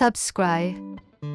subscribe,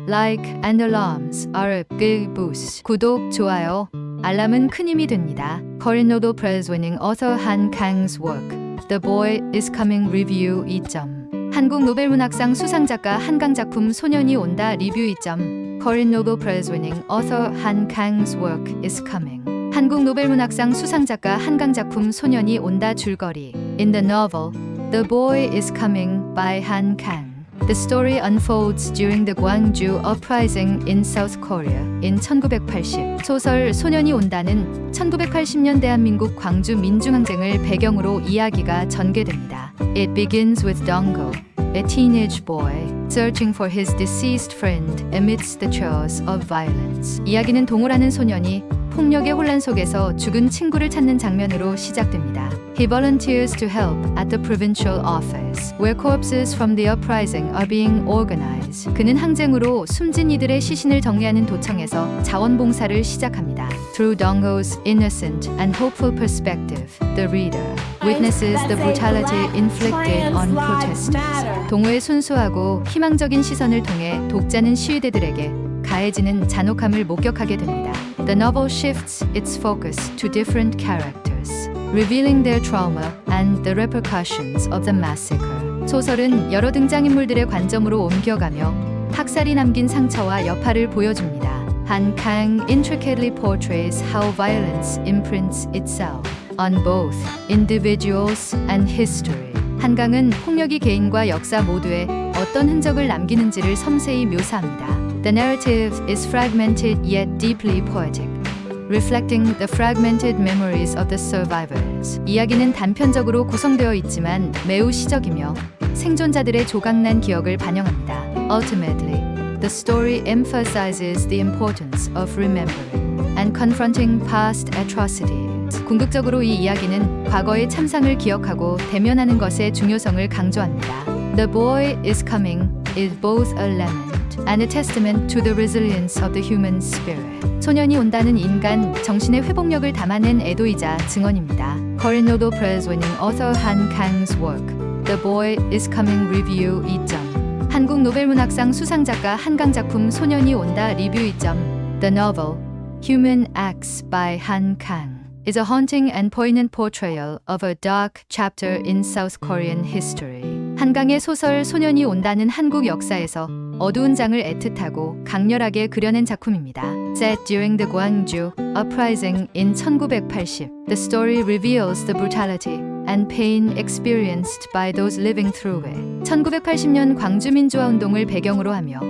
like and alarms are a big boost. 구독, 좋아요, 알람은 큰 힘이 됩니다. Korean Nobel Prize winning author Han Kang's work, The Boy is Coming Review 2점. 한국 노벨문학상 수상작가 한강 작품 소년이 온다 리뷰 2점. Korean Nobel Prize winning author Han Kang's work is coming. 한국 노벨문학상 수상작가 한강 작품 소년이 온다 줄거리. In the novel, The Boy is Coming by Han Kang. The story unfolds during the Gwangju Uprising in South Korea in 1980. 소설 소년이 온다는 1980년 대한민국 광주 민중항쟁을 배경으로 이야기가 전개됩니다. It begins with Dong-go, a teenage boy, searching for his deceased friend amidst the chaos of violence. 이야기는 동호라는 소년이 폭력의 혼란 속에서 죽은 친구를 찾는 장면으로 시작됩니다. He volunteers to help at the provincial office, where corpses from the uprising are being organized. 그는 항쟁으로 숨진 이들의 시신을 정리하는 도청에서 자원봉사를 시작합니다. Through Dong-go's innocent and hopeful perspective, the reader witnesses the brutality inflicted on protesters. 동호의 순수하고 희망적인 시선을 통해 독자는 시위대들에게 가해지는 잔혹함을 목격하게 됩니다. The novel shifts its focus to different characters, revealing their trauma and the repercussions of the massacre. 소설은 여러 등장인물들의 관점으로 옮겨가며 학살이 남긴 상처와 여파를 보여줍니다. Han Kang intricately portrays how violence imprints itself on both individuals and history. 한강은 폭력이 개인과 역사 모두에 어떤 흔적을 남기는지를 섬세히 묘사합니다. The narrative is fragmented yet deeply poetic, reflecting the fragmented memories of the survivors. 이야기는 단편적으로 구성되어 있지만 매우 시적이며 생존자들의 조각난 기억을 반영합니다. Ultimately, the story emphasizes the importance of remembering and confronting past atrocities. 궁극적으로 이 이야기는 과거의 참상을 기억하고 대면하는 것의 중요성을 강조합니다. The Boy is Coming is both a lament and a testament to the resilience of the human spirit. 소년이 온다는 인간 정신의 회복력을 담아낸 애도이자 증언입니다. Korean Nobel Prize winning author Han Kang's work, The Boy is Coming Review 2점. 한국 노벨문학상 수상작가 한강 작품 소년이 온다 리뷰 2점. The novel, Human Acts by Han Kang, is a haunting and poignant portrayal of a dark chapter in South Korean history. 한강의 소설 소년이 온다는 한국 역사에서 어두운 장을 애틋하고 강렬하게 그려낸 작품입니다. Set during the Gwangju Uprising in 1980, the story reveals the brutality and pain experienced by those living through it. 1980년 광주 민주화 운동을 배경으로 하며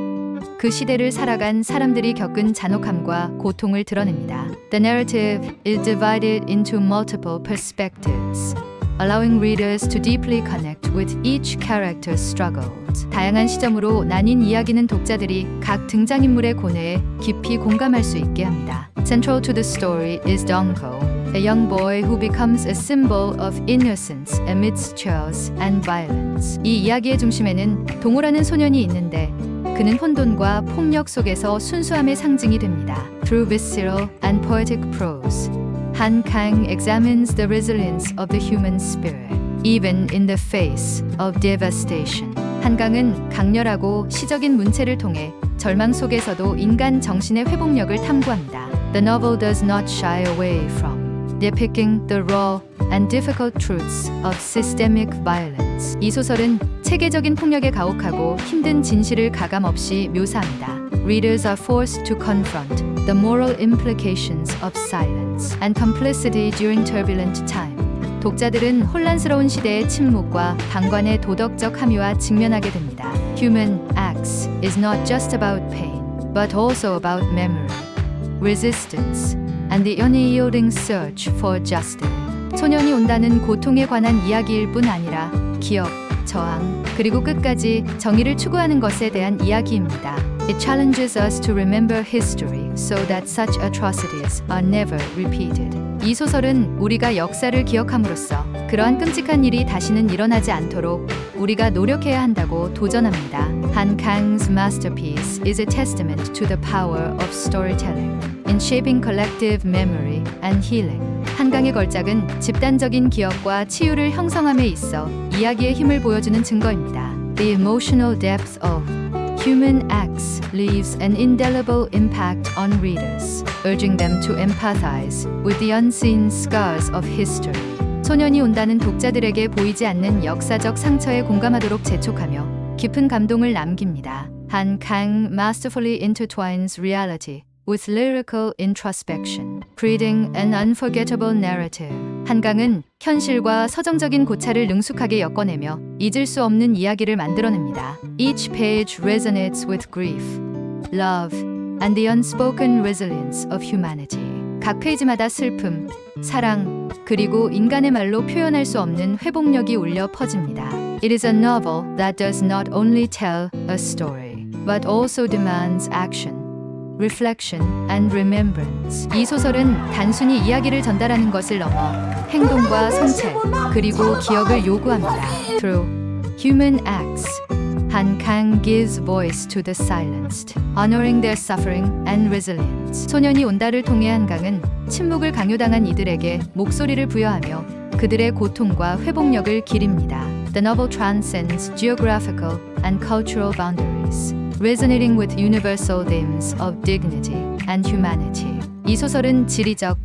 그 시대를 살아간 사람들이 겪은 잔혹함과 고통을 드러냅니다. The narrative is divided into multiple perspectives, allowing readers to deeply connect with each character's struggles. 다양한 시점으로 나뉜 이야기는 독자들이 각 등장인물의 고뇌에 깊이 공감할 수 있게 합니다. Central to the story is Dong-go, a young boy who becomes a symbol of innocence amidst chaos and violence. 이 이야기의 중심에는 동호라는 소년이 있는데 그는 혼돈과 폭력 속에서 순수함의 상징이 됩니다. Through visceral and poetic prose, Han Kang examines the resilience of the human spirit, even in the face of devastation. 한강은 강렬하고 시적인 문체를 통해 절망 속에서도 인간 정신의 회복력을 탐구합니다. The novel does not shy away from depicting the raw and difficult truths of systemic violence. 이 소설은 체계적인 폭력에 가혹하고 힘든 진실을 가감없이 묘사합니다. Readers are forced to confront the moral implications of silence and complicity during turbulent time. 독자들은 혼란스러운 시대의 침묵과 방관의 도덕적 함의와 직면하게 됩니다. Human Acts is not just about pain, but also about memory, resistance, and the unyielding search for justice. 소년이 온다는 고통에 관한 이야기일 뿐 아니라 기억, 저항, 그리고 끝까지 정의를 추구하는 것에 대한 이야기입니다. It challenges us to remember history so that such atrocities are never repeated. 이 소설은 우리가 역사를 기억함으로써 그러한 끔찍한 일이 다시는 일어나지 않도록 우리가 노력해야 한다고 도전합니다. Han Kang's masterpiece is a testament to the power of storytelling in shaping collective memory and healing. 한강의 걸작은 집단적인 기억과 치유를 형성함에 있어 이야기의 힘을 보여주는 증거입니다. The emotional depth of Human X leaves an indelible impact on readers, urging them to empathize with the unseen scars of history. 소년이 온다는 독자들에게 보이지 않는 역사적 상처에 공감하도록 재촉하며 깊은 감동을 남깁니다. Han Kang masterfully intertwines reality with lyrical introspection, creating an unforgettable narrative. 한강은 현실과 서정적인 고찰을 능숙하게 엮어내며 잊을 수 없는 이야기를 만들어냅니다. Each page resonates with grief, love, and the unspoken resilience of humanity. 각 페이지마다 슬픔, 사랑, 그리고 인간의 말로 표현할 수 없는 회복력이 울려 퍼집니다. It is a novel that does not only tell a story, but also demands action, reflection, and remembrance. 이 소설은 단순히 이야기를 전달하는 것을 넘어 행동과 성찰, 그리고 기억을 요구합니다. Through Human Acts, Han Kang gives voice to the silenced, honoring their suffering and resilience. 소년이 온다를 통해 한강은 침묵을 강요당한 이들에게 목소리를 부여하며 그들의 고통과 회복력을 기립니다. The novel transcends geographical and cultural boundaries, resonating with universal themes of dignity and humanity. 이 소설은 지리적,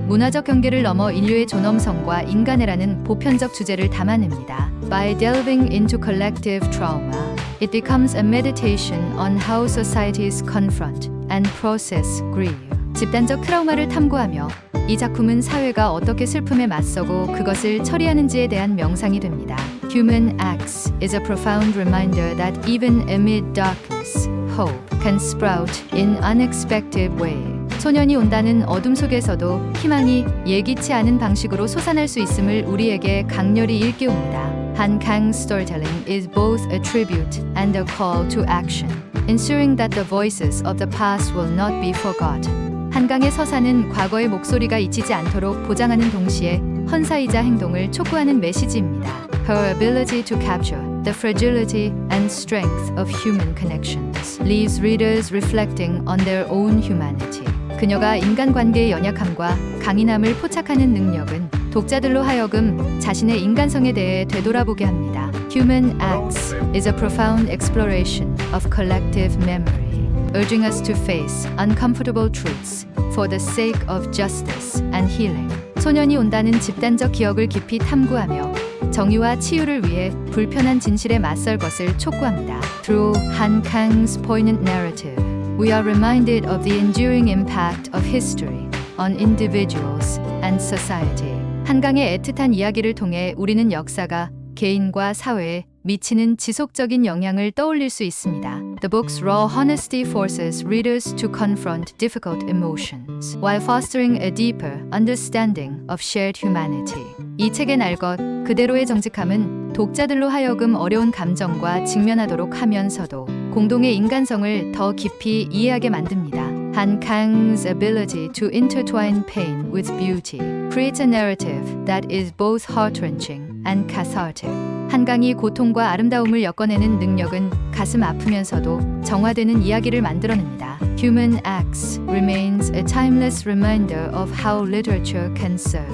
문화적 경계를 넘어 인류의 존엄성과 인간애라는 보편적 주제를 담아냅니다. By delving into collective trauma, it becomes a meditation on how societies confront and process grief. 집단적 트라우마를 탐구하며 이 작품은 사회가 어떻게 슬픔에 맞서고 그것을 처리하는지에 대한 명상이 됩니다. Human Acts is a profound reminder that even amid darkness, hope can sprout in unexpected ways. 소년이 온다는 어둠 속에서도 희망이 예기치 않은 방식으로 솟아날 수 있음을 우리에게 강렬히 일깨웁니다. Han Kang's storytelling is both a tribute and a call to action, ensuring that the voices of the past will not be forgotten. 한강의 서사는 과거의 목소리가 잊히지 않도록 보장하는 동시에 헌사이자 행동을 촉구하는 메시지입니다. Her ability to capture the fragility and strength of human connections leaves readers reflecting on their own humanity. 그녀가 인간관계의 연약함과 강인함을 포착하는 능력은 독자들로 하여금 자신의 인간성에 대해 되돌아보게 합니다. Human Acts is a profound exploration of collective memory, urging us to face uncomfortable truths for the sake of justice and healing. 소년이 온다는 집단적 기억을 깊이 탐구하며 정의와 치유를 위해 불편한 진실에 맞설 것을 촉구합니다. Through Han Kang's poignant narrative, we are reminded of the enduring impact of history on individuals and society. 한강의 애틋한 이야기를 통해 우리는 역사가 개인과 사회에 미치는 지속적인 영향을 떠올릴 수 있습니다. The book's raw honesty forces readers to confront difficult emotions, while fostering a deeper understanding of shared humanity. 이 책의 날 것 그대로의 정직함은 독자들로 하여금 어려운 감정과 직면하도록 하면서도 공동의 인간성을 더 깊이 이해하게 만듭니다. Han Kang's ability to intertwine pain with beauty creates a narrative that is both heart-wrenching and cathartic. 한강이 고통과 아름다움을 엮어내는 능력은 가슴 아프면서도 정화되는 이야기를 만들어냅니다. Human Acts remains a timeless reminder of how literature can serve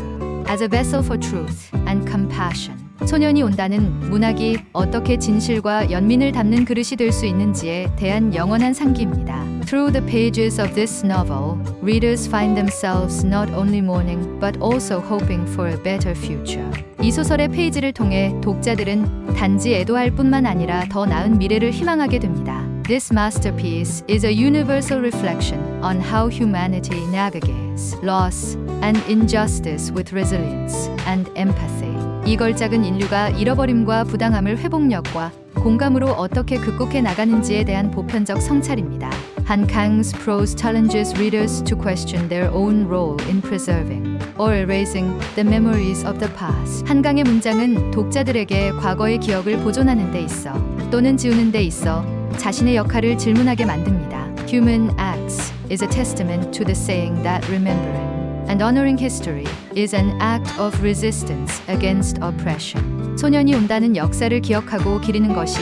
as a vessel for truth and compassion. 소년이 온다는 문학이 어떻게 진실과 연민을 담는 그릇이 될 수 있는지에 대한 영원한 상기입니다. Through the pages of this novel, readers find themselves not only mourning but also hoping for a better future. 이 소설의 페이지를 통해 독자들은 단지 애도할 뿐만 아니라 더 나은 미래를 희망하게 됩니다. This masterpiece is a universal reflection on how humanity navigates loss and injustice with resilience and empathy. 이 걸작은 인류가 잃어버림과 부당함을 회복력과 공감으로 어떻게 극복해 나가는지에 대한 보편적 성찰입니다. Han Kang's prose challenges readers to question their own role in preserving or erasing the memories of the past. 한강의 문장은 독자들에게 과거의 기억을 보존하는 데 있어 또는 지우는 데 있어 자신의 역할을 질문하게 만듭니다. Human Acts is a testament to the saying that remembering and honoring history is an act of resistance against oppression. 소년이 온다는 역사를 기억하고 기리는 것이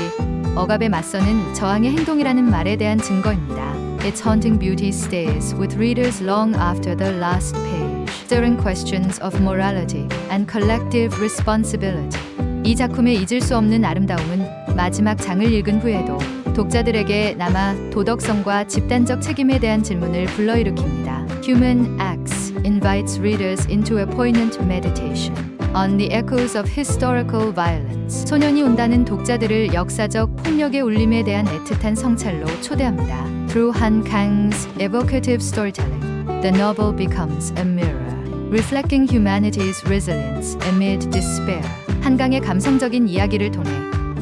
억압에 맞서는 저항의 행동이라는 말에 대한 증거입니다. Its haunting beauty stays with readers long after the last page, stirring questions of morality and collective responsibility. 이 작품의 잊을 수 없는 아름다움은 마지막 장을 읽은 후에도 독자들에게 남아 도덕성과 집단적 책임에 대한 질문을 불러일으킵니다. Human Acts invites readers into a poignant meditation on the echoes of historical violence. 소년이 온다는 독자들을 역사적 폭력의 울림에 대한 애틋한 성찰로 초대합니다. Through Han Kang's evocative storytelling, the novel becomes a mirror, reflecting humanity's resilience amid despair. 한강의 감성적인 이야기를 통해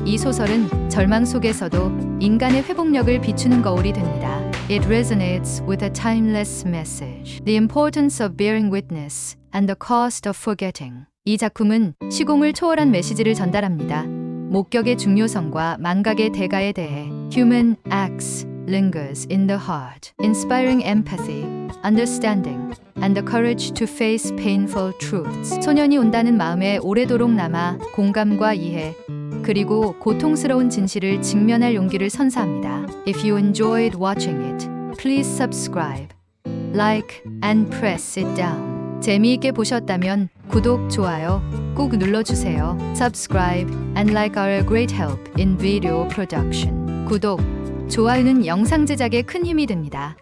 이 소설은 절망 속에서도 인간의 회복력을 비추는 거울이 됩니다. It resonates with a timeless message, the importance of bearing witness and the cost of forgetting. 이 작품은 시공을 초월한 메시지를 전달합니다. 목격의 중요성과 망각의 대가에 대해 Human Acts lingers in the heart, inspiring empathy, understanding, and the courage to face painful truths. 소년이 온다는 마음에 오래도록 남아 공감과 이해, 그리고 고통스러운 진실을 직면할 용기를 선사합니다. If you enjoyed watching it, please subscribe, like, and press it down. 재미있게 보셨다면 구독, 좋아요 꼭 눌러주세요. Subscribe and like are a great help in video production. 구독, 좋아요는 영상 제작에 큰 힘이 됩니다.